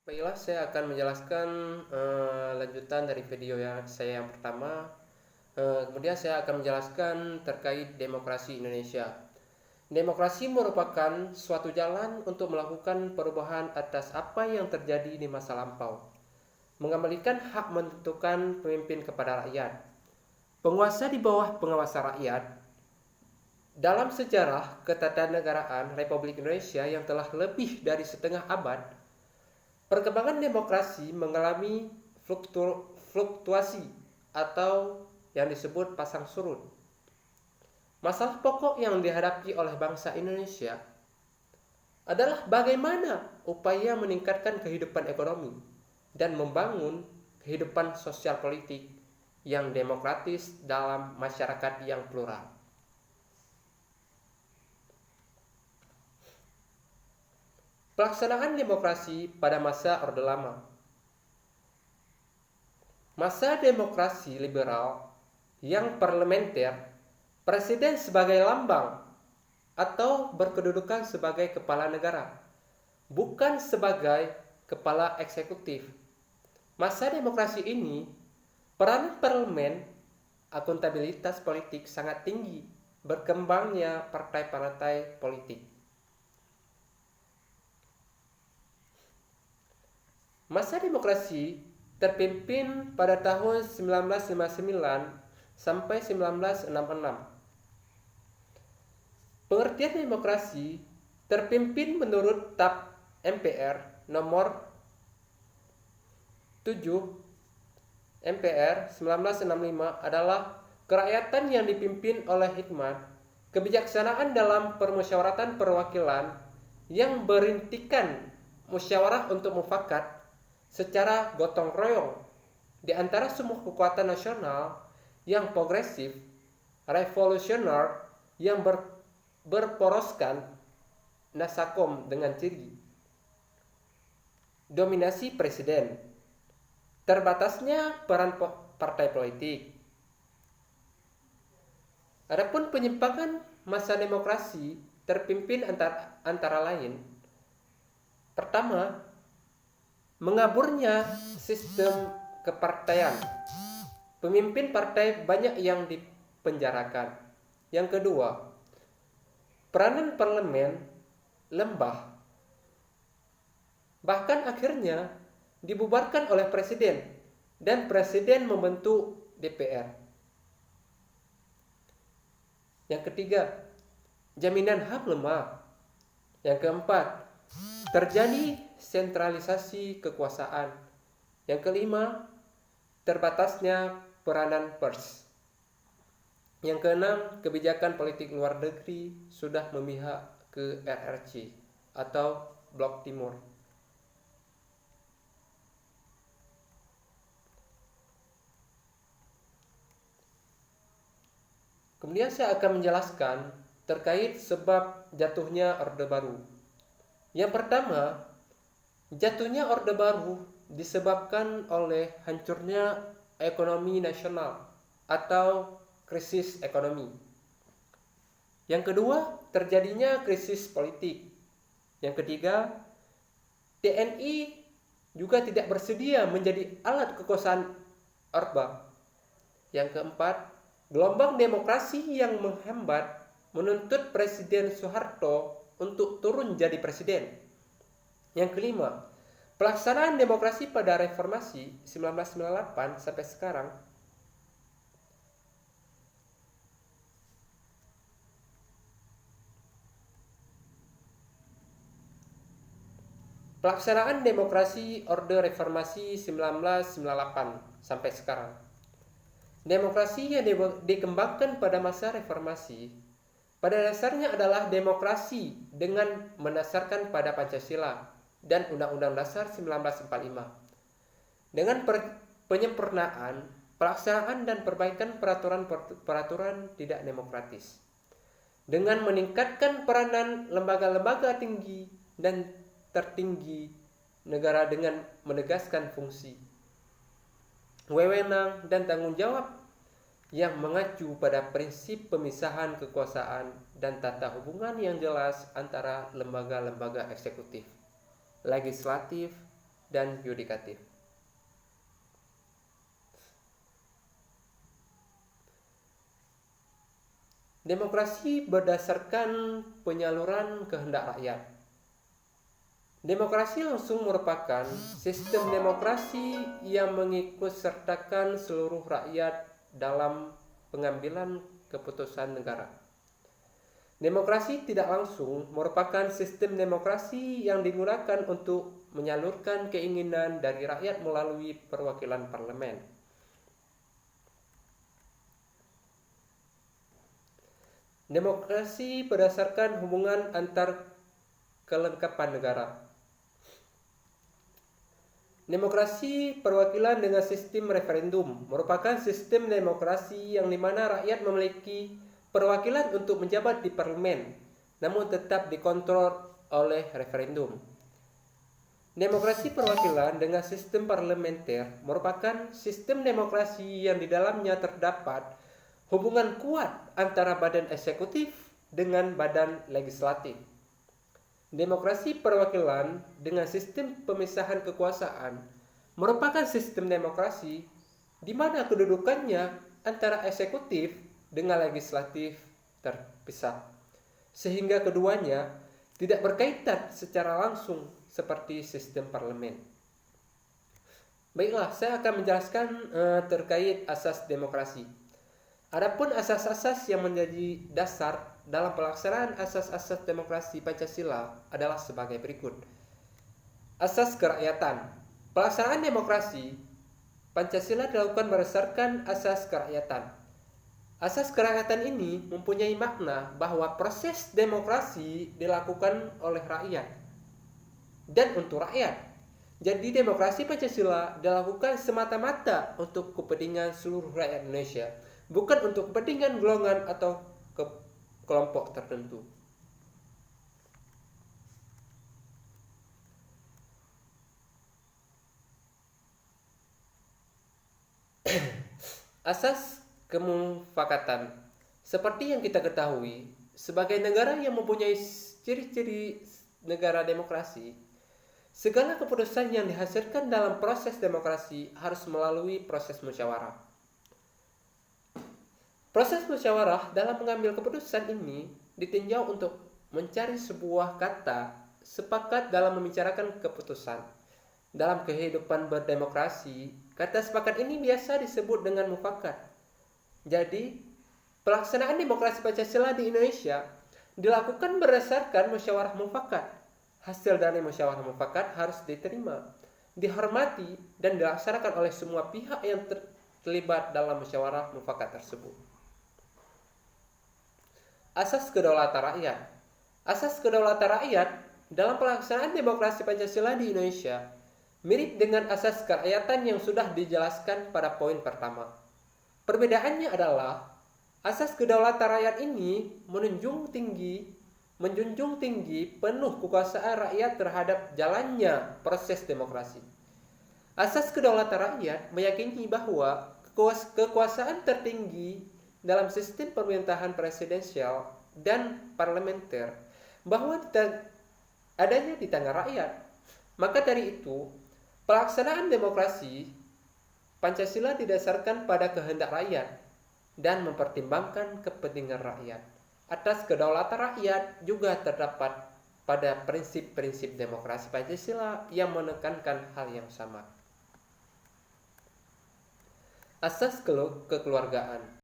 Baiklah, saya akan menjelaskan lanjutan dari video saya yang pertama. Kemudian saya akan menjelaskan terkait demokrasi Indonesia. Demokrasi merupakan suatu jalan untuk melakukan perubahan atas apa yang terjadi di masa lampau, mengembalikan hak menentukan pemimpin kepada rakyat, penguasa di bawah pengawasan rakyat. Dalam sejarah ketatanegaraan Republik Indonesia yang telah lebih dari setengah abad, perkembangan demokrasi mengalami fluktuasi atau yang disebut pasang surut. Masalah pokok yang dihadapi oleh bangsa Indonesia adalah bagaimana upaya meningkatkan kehidupan ekonomi dan membangun kehidupan sosial politik yang demokratis dalam masyarakat yang plural. Pelaksanaan demokrasi pada masa Orde Lama. Masa demokrasi liberal yang parlementer, presiden sebagai lambang atau berkedudukan sebagai kepala negara, bukan sebagai kepala eksekutif. Masa demokrasi ini, peranan parlemen, akuntabilitas politik sangat tinggi, berkembangnya partai-partai politik. Masa demokrasi terpimpin pada tahun 1959 sampai 1966. Pengertian demokrasi terpimpin menurut TAP MPR nomor 7 MPR 1965 adalah kerakyatan yang dipimpin oleh hikmat, kebijaksanaan dalam permusyawaratan perwakilan yang berintikan musyawarah untuk mufakat secara gotong royong di antara semua kekuatan nasional yang progresif, revolusioner, yang berporoskan nasakom dengan ciri dominasi presiden, terbatasnya peran partai politik. Adapun penyimpangan masa demokrasi terpimpin antara lain: pertama, mengaburnya sistem kepartaian. Pemimpin partai banyak yang dipenjarakan. Yang kedua, peranan parlemen lemah. Bahkan akhirnya dibubarkan oleh presiden dan presiden membentuk DPR. Yang ketiga, jaminan HAM lemah. Yang keempat, terjadi sentralisasi kekuasaan. Yang kelima, terbatasnya peranan pers. Yang keenam, kebijakan politik luar negeri sudah memihak ke RRC atau Blok Timur. Kemudian saya akan menjelaskan terkait sebab jatuhnya Orde Baru. Yang pertama, jatuhnya Orde Baru disebabkan oleh hancurnya ekonomi nasional atau krisis ekonomi. Yang kedua, terjadinya krisis politik. Yang ketiga, TNI juga tidak bersedia menjadi alat kekuasaan Orde. Yang keempat, gelombang demokrasi yang menghambat menuntut Presiden Soeharto untuk turun jadi presiden. Yang kelima, pelaksanaan demokrasi pada reformasi 1998 sampai sekarang pelaksanaan demokrasi Orde Reformasi 1998 sampai sekarang. Demokrasi yang dikembangkan pada masa reformasi pada dasarnya adalah demokrasi dengan mendasarkan pada Pancasila dan Undang-Undang Dasar 1945. Dengan penyempurnaan, pelaksanaan dan perbaikan peraturan tidak demokratis. Dengan meningkatkan peranan lembaga-lembaga tinggi dan tertinggi negara dengan menegaskan fungsi, wewenang dan tanggung jawab yang mengacu pada prinsip pemisahan kekuasaan dan tata hubungan yang jelas antara lembaga-lembaga eksekutif, legislatif, dan yudikatif. Demokrasi berdasarkan penyaluran kehendak rakyat. Demokrasi langsung merupakan sistem demokrasi yang mengikutsertakan seluruh rakyat dalam pengambilan keputusan negara. Demokrasi tidak langsung merupakan sistem demokrasi yang digunakan untuk menyalurkan keinginan dari rakyat melalui perwakilan parlemen. Demokrasi berdasarkan hubungan antar kelengkapan negara. Demokrasi perwakilan dengan sistem referendum merupakan sistem demokrasi yang dimana rakyat memiliki perwakilan untuk menjabat di parlemen, namun tetap dikontrol oleh referendum. Demokrasi perwakilan dengan sistem parlementer merupakan sistem demokrasi yang di dalamnya terdapat hubungan kuat antara badan eksekutif dengan badan legislatif. Demokrasi perwakilan dengan sistem pemisahan kekuasaan merupakan sistem demokrasi di mana kedudukannya antara eksekutif dengan legislatif terpisah, sehingga keduanya tidak berkaitan secara langsung seperti sistem parlemen. Baiklah, saya akan menjelaskan terkait asas demokrasi. Adapun asas-asas yang menjadi dasar dalam pelaksanaan asas-asas demokrasi Pancasila adalah sebagai berikut. Asas kerakyatan. Pelaksanaan demokrasi Pancasila dilakukan berdasarkan asas kerakyatan. Asas kerakyatan ini mempunyai makna bahwa proses demokrasi dilakukan oleh rakyat dan untuk rakyat. Jadi demokrasi Pancasila dilakukan semata-mata untuk kepentingan seluruh rakyat Indonesia, bukan untuk kepentingan golongan atau kelompok tertentu. Asas kemufakatan. Seperti yang kita ketahui, sebagai negara yang mempunyai ciri-ciri negara demokrasi, segala keputusan yang dihasilkan dalam proses demokrasi harus melalui proses musyawarah. Proses musyawarah dalam mengambil keputusan ini ditinjau untuk mencari sebuah kata sepakat dalam membicarakan keputusan. Dalam kehidupan berdemokrasi, kata sepakat ini biasa disebut dengan mufakat. Jadi, pelaksanaan demokrasi Pancasila di Indonesia dilakukan berdasarkan musyawarah mufakat. Hasil dari musyawarah mufakat harus diterima, dihormati, dan dilaksanakan oleh semua pihak yang terlibat dalam musyawarah mufakat tersebut. Asas kedaulatan rakyat. Asas kedaulatan rakyat dalam pelaksanaan demokrasi Pancasila di Indonesia mirip dengan asas kerakyatan yang sudah dijelaskan pada poin pertama. Perbedaannya adalah asas kedaulatan rakyat ini menjunjung tinggi penuh kekuasaan rakyat terhadap jalannya proses demokrasi. Asas kedaulatan rakyat meyakini bahwa kekuasaan tertinggi dalam sistem pemerintahan presidensial dan parlementer bahwa adanya di tangan rakyat. Maka dari itu, pelaksanaan demokrasi Pancasila didasarkan pada kehendak rakyat dan mempertimbangkan kepentingan rakyat. Atas kedaulatan rakyat juga terdapat pada prinsip-prinsip demokrasi Pancasila yang menekankan hal yang sama. Asas kekeluargaan.